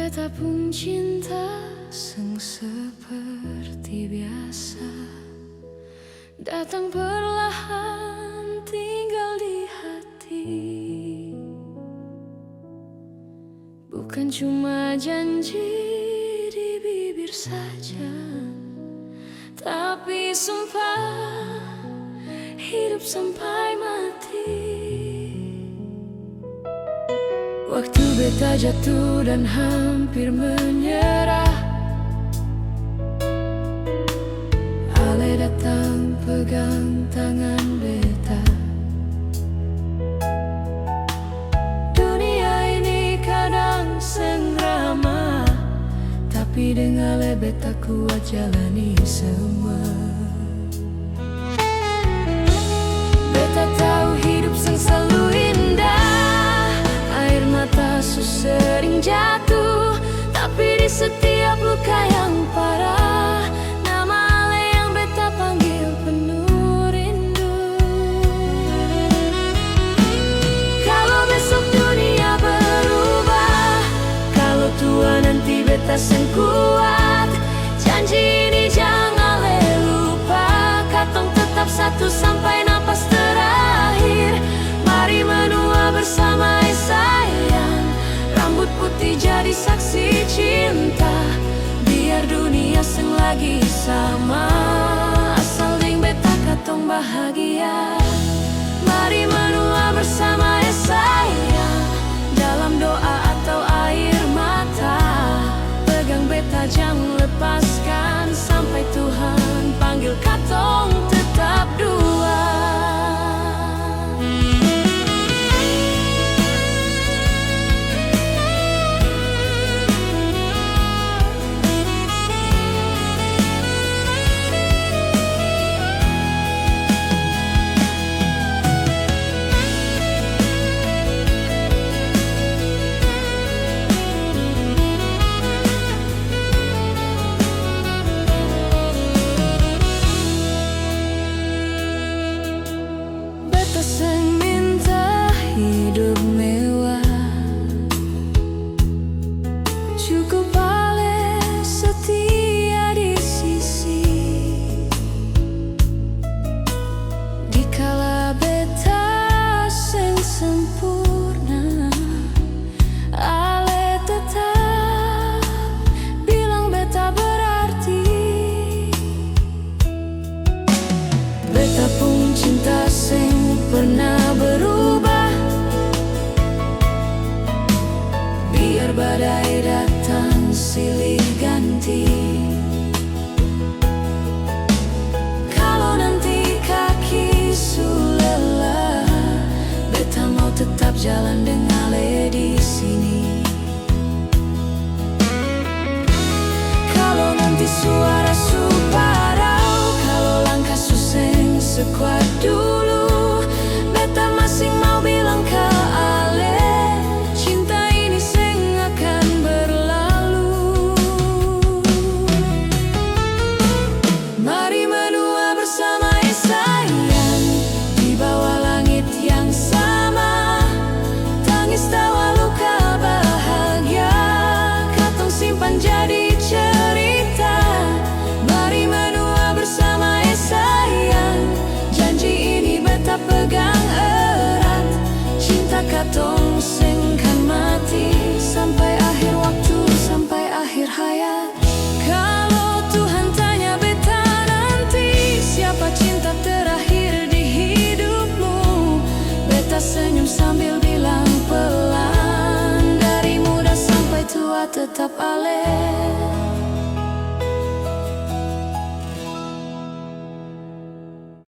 Beta pun cinta seng seperti biasa, datang perlahan tinggal di hati. Bukan cuma janji di bibir saja, tapi sumpah hidup sampai mati. Waktu beta jatuh dan hampir menyerah, Ale datang pegang tangan beta. Dunia ini kadang seng ramah, tapi dengan Ale beta kuat jalani semua. Beta tahu hidup seng selalu indah, air mata sering jatuh, tapi di setiap luka yang parah, nama Ale yang beta panggil penuh rindu. Kalau besok dunia berubah, kalau tua nanti beta seng kuat, janji ini jangan Ale lupa. Katong tetap satu sampai napas terakhir. Mari menua bersama sayang, rambut putih jadi saksi cinta. Biar dunia seng lagi sama, asal ding beta katong bahagia. Mari menua bersama sayang, dalam doa atau air mata. Pegang beta jangan lepaskan, sampai Tuhan panggil katong tetap dua. Pernah berubah, biar badai datang silih ganti. Kalau nanti kaki sulelah, beta mau tetap jalan dengan Ale di sini. Kalau nanti suara su parau, kalau langkah suseng sekuat dulu, beta masih mau bilang ke Ale, cinta ini seng akan berlalu. Mari menua bersama sayang, di bawah langit yang sama. Tangis tawa luka bahagia, katong simpan jadi cerita. Mari menua bersama sayang, janji ini beta pegang erat. Cinta katong seng kan mati, sampai akhir waktu, sampai akhir hayat. Kalau Tuhan tanya beta nanti, siapa cinta terakhir di hidupmu? Beta senyum sambil bilang pelan, dari muda sampai tua tetap Ale.